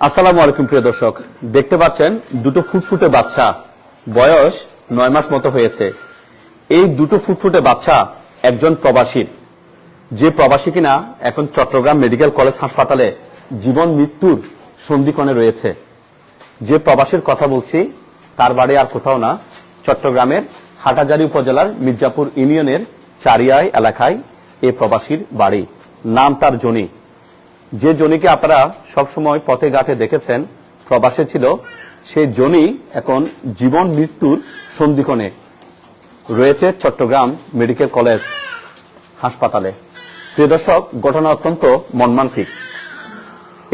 আসসালামু আলাইকুম প্রিয় দর্শক, দেখতে পাচ্ছেন দুটো ফুটফুটে বাচ্চা, বয়স 9 মাস মতো হয়েছে। এই দুটো ফুটফুটে বাচ্চা একজন প্রবাসীর, যে প্রবাসী কিনা এখন চট্টগ্রাম মেডিকেল কলেজ হাসপাতালে জীবন মৃত্যুর সন্ধিক্ষণে রয়েছে। যে প্রবাসীর কথা বলছি তার বাড়ি আর কোথাও না, চট্টগ্রামের হাটাজারি উপজেলার মির্জাপুর ইউনিয়নের চারিয়ায় এলাকায় এই প্রবাসীর বাড়ি। নাম তার জনি। যে জনিকে আপনারা সবসময় পথে ঘাটে দেখেছেন, প্রবাসে ছিল, সেই জনি এখন জীবন মৃত্যুর সন্ধিক্ষণে রয়েছে চট্টগ্রাম মেডিকেল কলেজ হাসপাতালে। প্রিয় দর্শক, ঘটনা অত্যন্ত মর্মান্তিক।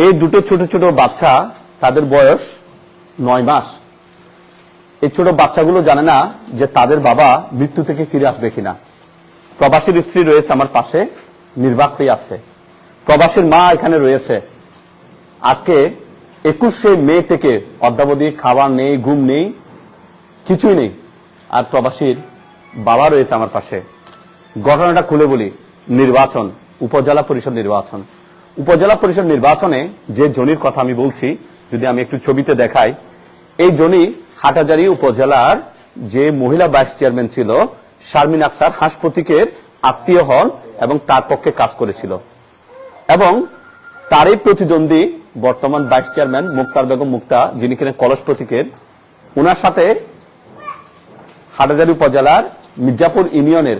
এই দুটো ছোট ছোট বাচ্চা, তাদের বয়স 9 মাস। এই ছোট বাচ্চাগুলো জানে না যে তাদের বাবা মৃত্যু থেকে ফিরে আসবে কিনা। প্রবাসীর স্ত্রী রয়েছে আমার পাশে, নির্বাক হয়ে আছে। প্রবাসীর মা এখানে রয়েছে। আজকে 21শে মে থেকে অদ্যাবধি খাবার নেই, ঘুম নেই, কিছুই নেই। আর প্রবাসীর বাবা রয়েছে আমার পাশে। ঘটনাটা খুলে বলি। নির্বাচন, উপজেলা পরিষদ নির্বাচন। উপজেলা পরিষদ নির্বাচনে যে জনির কথা আমি বলছি, যদি আমি একটু ছবিতে দেখাই, এই জনি হাটাজারি উপজেলার যে মহিলা ভাইস চেয়ারম্যান ছিল শারমিন আক্তার হাঁস প্রতীকের আত্মীয় হন এবং তার পক্ষে কাজ করেছিল। এবং তারই প্রতিদ্বন্দ্বী বর্তমান ভাইস চেয়ারম্যান মুক্তার বেগম মুক্তা, যিনি কিনা কলস প্রতীকের, ওনার সাথে হাটাজারি উপজেলার মির্জাপুর ইউনিয়নের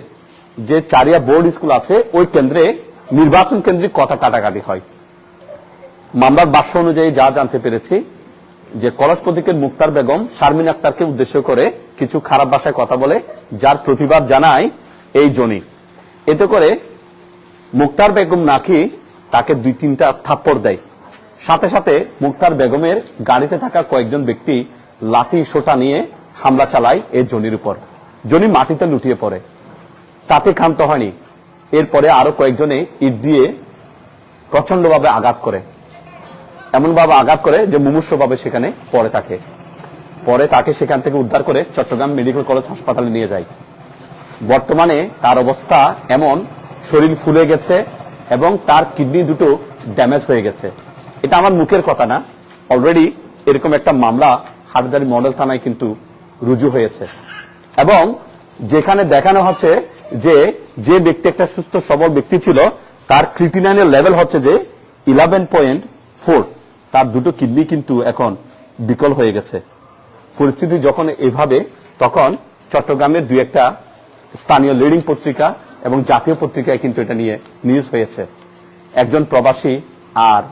যে চারিয়া বোর্ড স্কুল আছে, ওই কেন্দ্রে নির্বাচন কেন্দ্রিক কথা কাটাকাটি হয়। মামলার ভাষ্য অনুযায়ী যা জানতে পেরেছি, যে কলস প্রতীকের মুক্তার বেগম শারমিন আক্তারকে উদ্দেশ্য করে কিছু খারাপ ভাষায় কথা বলে, যার প্রতিবাদ জানায় এই জনি। এতে করে মুক্তার বেগম নাকি তাকে 2-3টা থাপ্পড় দেয়। সাথে সাথে মুক্তার বেগমের গাড়িতে থাকা কয়েকজন ব্যক্তি লাঠি সোটা নিয়ে হামলা চালায় এই জনির উপর। জনি মাটিতে লুটিয়ে পড়ে। তাতে ক্ষান্ত হয়নি, এরপরে আরো কয়েকজনে ইট দিয়ে প্রচন্ডভাবে আঘাত করে, এমন ভাবে আঘাত করে যে মুমূর্ষভাবে সেখানে পড়ে থাকে। পরে তাকে সেখান থেকে উদ্ধার করে চট্টগ্রাম মেডিকেল কলেজ হাসপাতালে নিয়ে যায়। বর্তমানে তার অবস্থা এমন, শরীর ফুলে গেছে এবং তার কিডনি দুটো ড্যামেজ হয়ে গেছে। এটা আমার মুখের কথা না, অলরেডি এরকম একটা মামলা হাটহাজারী মডেল থানায় কিন্তু রুজু হয়েছে। এবং যেখানে দেখানো হচ্ছে যে যে ব্যক্তি একটা সুস্থ সবল ব্যক্তি ছিল, তার ক্রিটিনাইনের লেভেল হচ্ছে যে 11.4। তার দুটো কিডনি কিন্তু এখন বিকল হয়ে গেছে। পরিস্থিতি যখন এভাবে, তখন চট্টগ্রামের 2-1টা স্থানীয় লিডিং পত্রিকা এবং জাতীয় পত্রিকায় কিন্তু এটা নিয়ে নিউজ হয়েছে। একজন প্রবাসী আর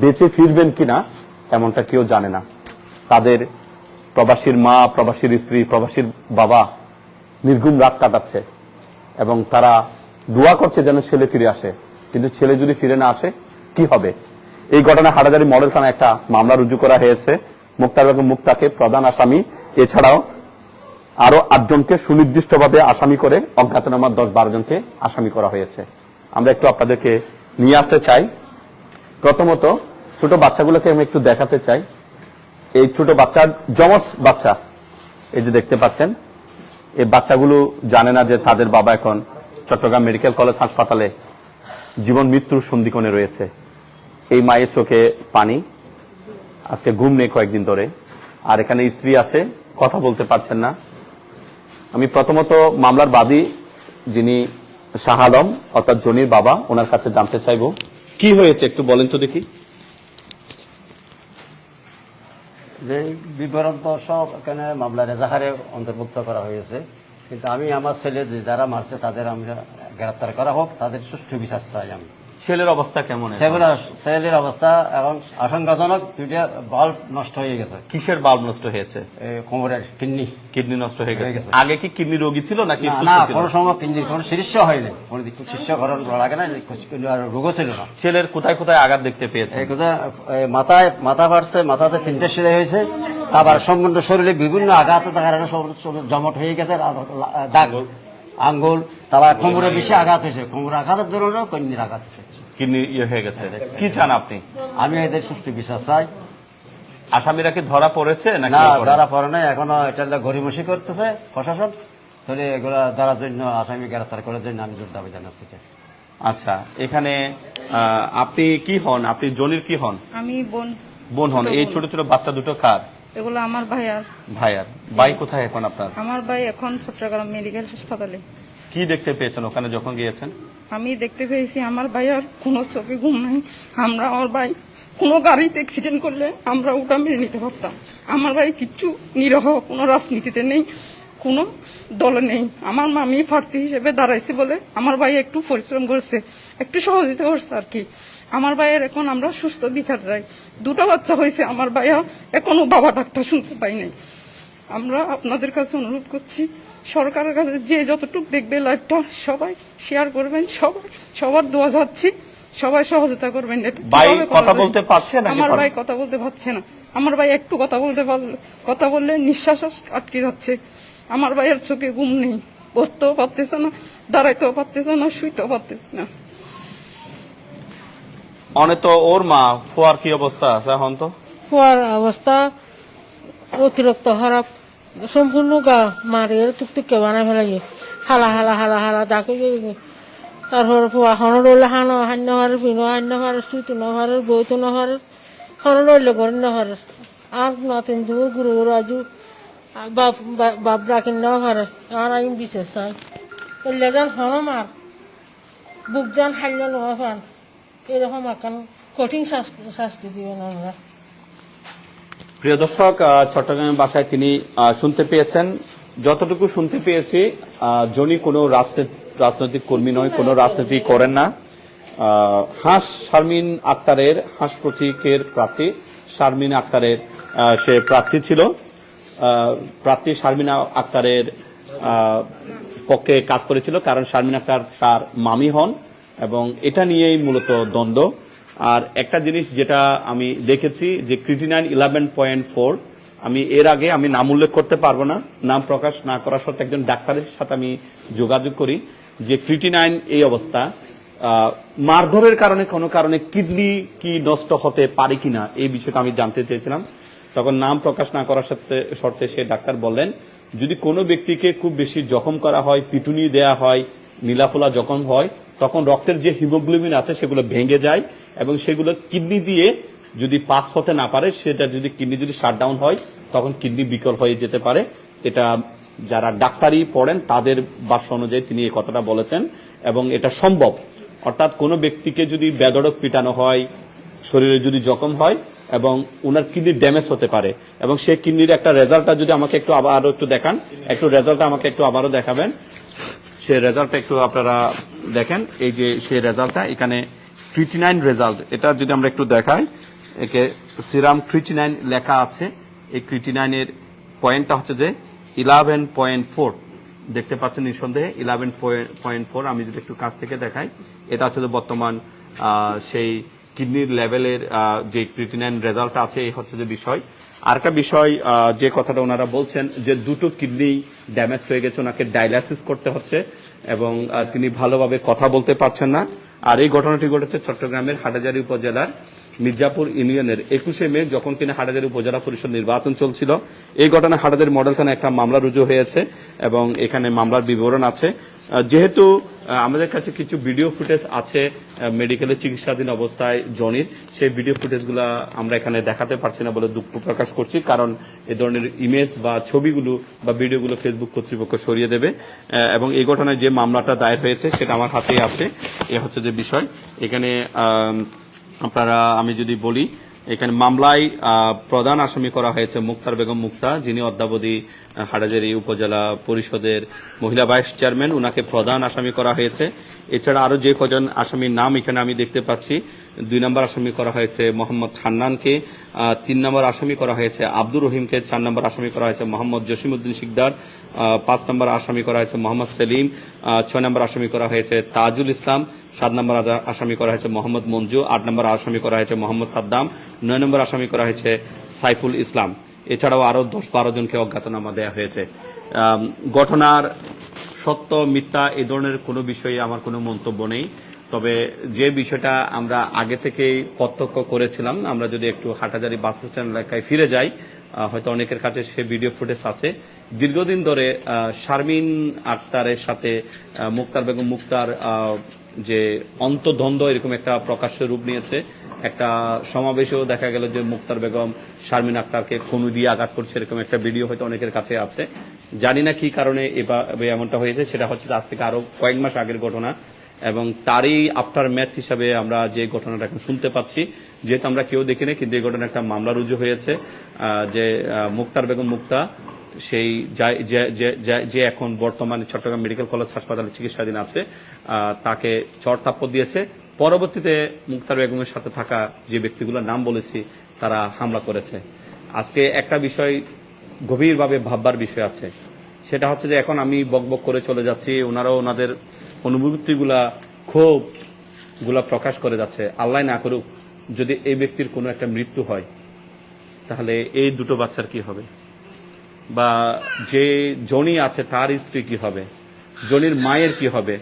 বেঁচে ফিরবেন কিনা এমনটা কেউ জানে না। তাদের প্রবাসীর মা, প্রবাসীর স্ত্রী, প্রবাসীর বাবা নির্ঘুম রাত কাটাচ্ছে এবং তারা দোয়া করছে যেন ছেলে ফিরে আসে। কিন্তু ছেলে যদি ফিরে না আসে কি হবে? এই ঘটনায় হাটাজারি মডেল থানায় একটা মামলা রুজু করা হয়েছে। মুক্তার বেগম মুক্তাকে প্রধান আসামি, এছাড়াও আরো 8জনকে সুনির্দিষ্টভাবে আসামি করে অজ্ঞাতনামা 10-12 জনকে আসামি করা হয়েছে। আমরা একটু আপনাদেরকে নিয়ে আসতে চাই। প্রথমত ছোট বাচ্চাগুলোকে আমি একটু দেখাতে চাই। এই ছোট বাচ্চার যমজ বাচ্চা, এই যে দেখতে পাচ্ছেন, এই বাচ্চাগুলো জানে না যে তাদের বাবা এখন চট্টগ্রাম মেডিকেল কলেজ হাসপাতালে জীবন মৃত্যুর সন্ধিক্ষণে রয়েছে। এই মায়ের চোখে পানি, আজকে ঘুম নেই কয়েকদিন ধরে। আর এখানে স্ত্রী আছে, কথা বলতে পারছেন না। আমি প্রথমত মামলার বাদী যিনি শাহ আলম অর্থাৎ জনির বাবা, ওনার কাছে জানতে চাইব কি হয়েছে, একটু বলেন তো দেখি। যে বিবরণ তো সব এখানে মামলার এজাহারে অন্তর্ভুক্ত করা হয়েছে, কিন্তু আমি আমার ছেলে যে যারা মারছে তাদের আমরা গ্রেপ্তার করা হোক, তাদের সুষ্ঠু বিচার চাই। আমি ছেলের অবস্থা কেমন? ছেলের অবস্থা এবং আশঙ্কাজনক। 2টা বাল্ব নষ্ট হয়ে গেছে। কিসের বাল্ব নষ্ট হয়েছে? কোমরের কিডনি নষ্ট হয়ে গেছে। আগে কি কিডনি রোগী ছিল নাকি? না, কোনো সময় কিডনি কোনো চিকিৎস হয়নি, কোনো চিকিৎসকরণ লাগে না, রোগও ছিল না। ছেলের কোথায় কোথায় আঘাত দেখতে পেয়েছে? মাথা ফাটছে, মাথাতে 3টে সেলাই হয়েছে। তারপর সম্পূর্ণ শরীরে বিভিন্ন আঘাতের কারণে জমট হয়ে গেছে, দাগ, আঙ্গুল। তারপর কোমরে বেশি আঘাত হয়েছে, কোমরে আঘাতের ধরনের কিডনির আঘাত হয়েছে, কিডনি হয়ে গেছে। কি চান আপনি? আমি এদের সুষ্ঠু বিচার চাই। আসামিরা কি ধরা পড়েছে না? ধরা পড়ে নাই, এখনো এটা গড়িমসি করতেছে প্রশাসন। তাহলে এগুলা ধরার জন্য, আসামি গ্রেফতার করার জন্য আমি জোর দাবি জানাচ্ছি। আচ্ছা, এখানে আপনি কি হন? আপনি জনির কি হন? আমি বোন। বোন হন। এই ছোট ছোট বাচ্চা দুটো কার? এগুলো আমার ভাইয়ার। ভাইয়ার। ভাই কোথায় এখন আপনার? আমার ভাই এখন চট্টগ্রাম মেডিকেল হাসপাতালে। কি দেখতে পেয়েছেন ওখানে যখন গিয়েছেন? আমি দেখতে পেয়েছি আমার ভাইয়ার কোনো চোখে ঘুম নাই। আমরা আমার ভাই কোনো গাড়িতে অ্যাক্সিডেন্ট করলে আমরা ওটা মেনে নিতে পারতাম। আমার ভাই কিচ্ছু নিরহ, কোনো রাজনীতিতে নেই, কোনো দলে নেই। আমার মামি প্রার্থী হিসেবে দাঁড়াইছে বলে আমার ভাই একটু পরিশ্রম করছে, একটু সহযোগিতা করছে আর কি। আমার ভাইয়ের এখন আমরা সুস্থ বিচার চাই। দুটো বাচ্চা হয়েছে আমার ভাইয়া, এখনো বাবা ডাক্তার শুনতে পাই নাই। আমরা আপনাদের কাছে অনুরোধ করছি, সরকারের কাছে যে যতটুকু দেখবে লাইভটা সবাই শেয়ার করবেন, সবার দোয়া যাচ্ছি, সবাই সহযোগিতা করবেন। ভাই কথা বলতে পারছে না? আমার ভাই কথা বলতে পারছে না। আমার ভাই একটু কথা বললে নিঃশ্বাস আটকে যাচ্ছে। আমার ভাইয়ের চোখে ঘুম নেই, বসতেও পারতেছে না, দাঁড়াইতেও পারতেছে না, শুইতেও পারতেছে না। অনেক তো ওর মা ফুয়ার কি অবস্থা আছে এখন? তো ফুয়ার অবস্থা অতিরিক্ত খারাপ, সম্পূর্ণ গা মারিয়ে টুকটুকে বানাই ফেলাই, হালা হালা হালা হালা ডাকে। তারপর ফুয়া খনো রইলে হান্য হারের পিনো হান্য হারের সুইতো নহারের বইতো নহারের খনো রইলে ঘর নহারের আর নাতিন দু গুরু রাজু বাপ রাখিন নহারে আর আইন বিশেষ চাই এলে যান হনো মার বুক যান হাইল নোয়া পান, এরকম এখন কঠিন শাস্তি দিবেন আমরা। প্রিয় দর্শক, চট্টগ্রামের বাসায় তিনি শুনতে পেয়েছেন। যতটুকু শুনতে পেয়েছি, জনি কোনো রাজনৈতিক কর্মী নয়, কোনো রাজনীতি করেন না। হাঁস শারমিন আক্তারের, হাঁস প্রতীকের প্রার্থী শারমিন আক্তারের সে প্রার্থী ছিল। প্রার্থী শারমিন আক্তারের পক্ষে কাজ করেছিল, কারণ শারমিন আক্তার তার মামি হন এবং এটা নিয়েই মূলত দ্বন্দ্ব। আর একটা জিনিস যেটা আমি দেখেছি যে ক্রিটিনাইন 11.4, আমি এর আগে আমি নাম উল্লেখ করতে পারবো না, নাম প্রকাশ না করার সত্ত্বে একজন ডাক্তারের সাথে আমি যোগাযোগ করি যে ক্রিটিনাইন এই অবস্থা, মারধরের কারণে কোনো কারণে কিডনি কি নষ্ট হতে পারে কিনা এই বিষয়টা আমি জানতে চেয়েছিলাম। তখন নাম প্রকাশ না করার শর্তে সে ডাক্তার বললেন যদি কোনো ব্যক্তিকে খুব বেশি জখম করা হয়, পিটুনি দেয়া হয়, নীলাফোলা জখম হয়, তখন রক্তের যে হিমোগ্লোবিন আছে সেগুলো ভেঙে যায় এবং সেগুলো কিডনি দিয়ে যদি পাস হতে না পারে, সেটা যদি কিডনি যদি শাটডাউন হয় তখন কিডনি বিকল হয়ে যেতে পারে। এটা যারা ডাক্তারি পড়েন তাদের ভাষ্য অনুযায়ী তিনি এই কথাটা বলেছেন এবং এটা সম্ভব। অর্থাৎ কোনো ব্যক্তিকে যদি বেধড়ক পিটানো হয়, শরীরে যদি জখম হয় এবং ওনার কিডনি ড্যামেজ হতে পারে এবং সেই কিডনির একটা রেজাল্টটা যদি আমাকে একটু আরো একটু দেখান, একটু রেজাল্টটা আমাকে একটু আবারও দেখাবেন। সেই রেজাল্টটা একটু আপনারা দেখেন, এই যে সেই রেজাল্টটা এখানে ক্রিটিনাইন রেজাল্ট, এটা যদি আমরা একটু দেখাই, একে সিরাম ক্রিটিনাইন লেখা আছে। এই ক্রিটিনাইনের পয়েন্টটা হচ্ছে যে 11.4, দেখতে পাচ্ছেন নিঃসন্দেহে 11.4। আমি যদি একটু কাছ থেকে দেখাই, এটা হচ্ছে যে বর্তমান সেই কিডনির লেভেলের যে ক্রিটিনাইন রেজাল্টটা আছে, এই হচ্ছে যে বিষয়। আরেকটা বিষয় যে কথাটা ওনারা বলছেন যে দুটো কিডনি ড্যামেজ হয়ে গেছে, ওনাকে ডায়ালাইসিস করতে হচ্ছে এবং তিনি ভালোভাবে কথা বলতে পারছেন না। আর এই ঘটনাটি ঘটেছে চট্টগ্রামের হাটহাজারী উপজেলার মির্জাপুর ইউনিয়নের 21শে মে, যখন কিনা হাটহাজারী উপজেলা পরিষদ নির্বাচন চলছিল। এই ঘটনায় হাটহাজারী মডেল থানায় একটা মামলা রুজু হয়েছে এবং এখানে মামলার বিবরণ আছে। যেহেতু আমাদের কাছে কিছু ভিডিও ফুটেজ আছে মেডিকেলে চিকিৎসাধীন অবস্থায় জনির, সেই ভিডিও ফুটেজগুলো আমরা এখানে দেখাতে পারছি না বলে দুঃখ প্রকাশ করছি, কারণ এই ধরনের ইমেজ বা ছবিগুলো বা ভিডিওগুলো ফেসবুক কর্তৃপক্ষ সরিয়ে দেবে। এবং এই ঘটনায় যে মামলাটা দায়ের হয়েছে সেটা আমার হাতেই আছে। এ হচ্ছে যে বিষয়। এখানে আপনারা, আমি যদি বলি, এখানে মামলায় প্রধান আসামি করা হয়েছে মুক্তার বেগম মুক্তা, যিনি অদ্যাবধি হাটহাজারী উপজেলা পরিষদের মহিলা ভাইস চেয়ারম্যান, উনাকে প্রধান আসামি করা হয়েছে। এছাড়া আরো যে কজন আসামির নাম এখানে আমি দেখতে পাচ্ছি, 2 নম্বর আসামি করা হয়েছে মোহাম্মদ হান্নানকে, 3 নম্বর আসামি করা হয়েছে আব্দুর রহিমকে, 4 নম্বর আসামি করা হয়েছে মোহাম্মদ জসিমউদ্দিন শিকদার, 5 নম্বর আসামি করা হয়েছে মোহাম্মদ সেলিম, 6 নম্বর আসামি করা হয়েছে তাজুল ইসলাম, 7 নম্বর আসামি করা হয়েছে মোহাম্মদ মঞ্জু, 8 নম্বর আসামি করা হয়েছে মোহাম্মদ সাদ্দাম, 9 নম্বর আসামি করা হয়েছে সাইফুল ইসলাম। এছাড়াও আরো 10-12 জনকে অজ্ঞাতনামা দেওয়া হয়েছে। ঘটনার সত্য মিথ্যা এই ধরনের কোনো বিষয়ে আমার কোনো মন্তব্য নেই। তবে যে বিষয়টা আমরা আগে থেকেই প্রত্যক্ষ করেছিলাম, আমরা যদি একটু হাটহাজারী বাস স্ট্যান্ড এলাকায় ফিরে যাই, হয়তো অনেকের কাছে সে ভিডিও ফুটেজ আছে। দীর্ঘদিন ধরে শারমিন আক্তারের সাথে মুক্তার বেগম মুক্তার যে অন্তদ্বন্দ্ব এরকম একটা প্রকাশ্য রূপ নিয়েছে। একটা সমাবেশেও দেখা গেল যে মুক্তার বেগম শারমিন আক্তারকে কনু দিয়ে আঘাত করছে, এরকম একটা ভিডিও হয়তো অনেকের কাছে আছে। জানি না কি কারণে এভাবে এমনটা হয়েছে, সেটা হচ্ছে আজ থেকে আরো কয়েক মাস আগের ঘটনা, এবং তারই আফটার ম্যাথ হিসাবে আমরা যে ঘটনাটা এখন শুনতে পাচ্ছি, যেহেতু আমরা কেউ দেখিনি, কিন্তু এই ঘটনা একটা মামলা রুজু হয়েছে যে মুক্তার বেগম মুক্তা সেই যে এখন বর্তমানে চট্টগ্রাম মেডিকেল কলেজ হাসপাতালে চিকিৎসাধীন আছে, তাকে চড় থাপ্পড় দিয়েছে। পরবর্তীতে মুক্তার বেগমের সাথে থাকা যে ব্যক্তিগুলোর নাম বলেছি তারা হামলা করেছে। আজকে একটা বিষয় গভীরভাবে ভাববার বিষয় আছে, সেটা হচ্ছে যে এখন আমি বকবক করে চলে যাচ্ছি, ওনারাও ওনাদের অনুভূতিগুলা ক্ষোভগুলা প্রকাশ করে যাচ্ছে। আল্লাহ না করুক যদি এই ব্যক্তির কোনো একটা মৃত্যু হয়, তাহলে এই দুটো বাচ্চার কি হবে, বা যে জনি আছে তার স্ত্রী কি হবে, জনির মায়ের কি হবে,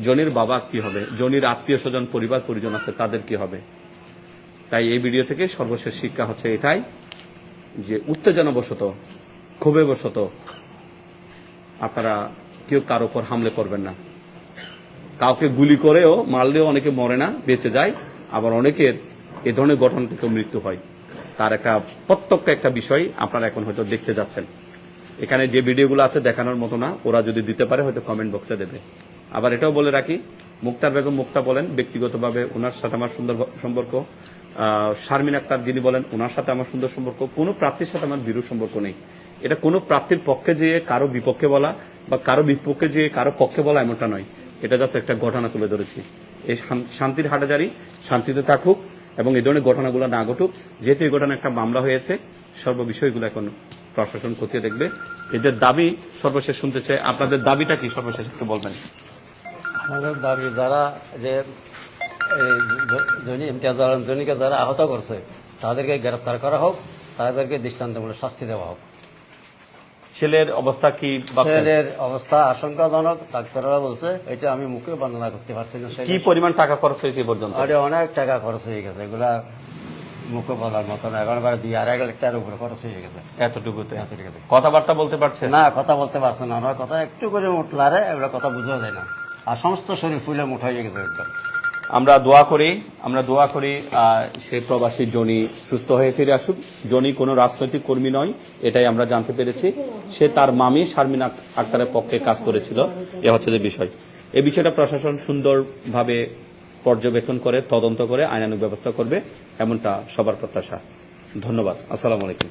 জনির বাবা কি হবে, জনির আত্মীয় স্বজন পরিবার পরিজন আছে তাদের কি হবে। তাই এই ভিডিও থেকে সর্বশেষ শিক্ষা হচ্ছে এটাই যে উত্তেজনাবশত ক্ষোভেবশত আপনারা কেউ কারো উপর হামলে করবেন না। কাউকে গুলি করেও মারলেও অনেকে মরে না, বেঁচে যায়, আবার অনেকের এ ধরনের ঘটনা থেকেও মৃত্যু হয়। তার একটা প্রত্যক্ষ একটা বিষয় আপনারা এখন হয়তো দেখতে যাচ্ছেন। এখানে যে ভিডিওগুলো আছে দেখানোর মতো না, ওরা যদি দিতে পারে হয়তো কমেন্ট বক্সে দেবে। আবার এটাও বলে রাখি, মুক্তার বেগম মুক্তা বলেন ব্যক্তিগতভাবে ওনার সাথে আমার সুন্দর সম্পর্ক, শারমিন আক্তার যিনি বলেন ওনার সাথে আমার সুন্দর সম্পর্ক, কোনো প্রার্থীর সাথে আমার বিরূপ সম্পর্ক নেই। এটা কোনো প্রার্থীর পক্ষে যেয়ে কারো বিপক্ষে বলা বা কারো বিপক্ষে যেয়ে কারো পক্ষে বলা এমনটা নয়, এটা জাস্ট একটা ঘটনা তুলে ধরেছি। এই শান্তির হাটাজারি শান্তিতে থাকুক এবং এই ধরনের ঘটনাগুলো না ঘটুক। যেহেতু এই ঘটনা একটা মামলা হয়েছে, সর্ববিষয়গুলো এখন প্রশাসন খতিয়ে দেখবে। এদের দাবি সর্বশেষ শুনতে চাই, আপনাদের দাবিটা কি সর্বশেষ একটু বলবেন? আমাদের দাবি যারা যে ইমতিয়াজ আলম জনিকে যারা আহত করছে তাদেরকে গ্রেফতার করা হোক, তাদেরকে দৃষ্টান্তমূলক শাস্তি দেওয়া হোক। ছেলের অবস্থা কি? ছেলের অবস্থা আশঙ্কাজনক, ডাক্তাররা বলছে। এটা আমি মুখে বর্ণনা করতে পারছি না। কি পরিমাণ টাকা খরচ হয়েছে পর্যন্ত? আরে অনেক টাকা খরচ হয়ে গেছে, এগুলা মুখে বলার মতো না। এখন 2-2.5 লাখ টাকার উপরে খরচ হয়ে গেছে এতটুকুতে। কথাবার্তা বলতে পারছে না, কথা বলতে পারছে না। আমার কথা একটু করে উঠলারে এগুলো কথা বোঝা যায় না, আর সমস্ত শরীর ফুলে মুঠ হয়ে গেছে একদম। আমরা দোয়া করি সে প্রবাসী জনি সুস্থ হয়ে ফিরে আসুক। জনি কোনো রাজনৈতিক কর্মী নয়, এটাই আমরা জানতে পেরেছি। সে তার মামি শারমিন আক্তারের পক্ষে কাজ করেছিল, এ হচ্ছে যে বিষয়। এই বিষয়টা প্রশাসন সুন্দরভাবে পর্যবেক্ষণ করে তদন্ত করে আইনানুগ ব্যবস্থা করবে, এমনটা সবার প্রত্যাশা। ধন্যবাদ। আসসালামু আলাইকুম।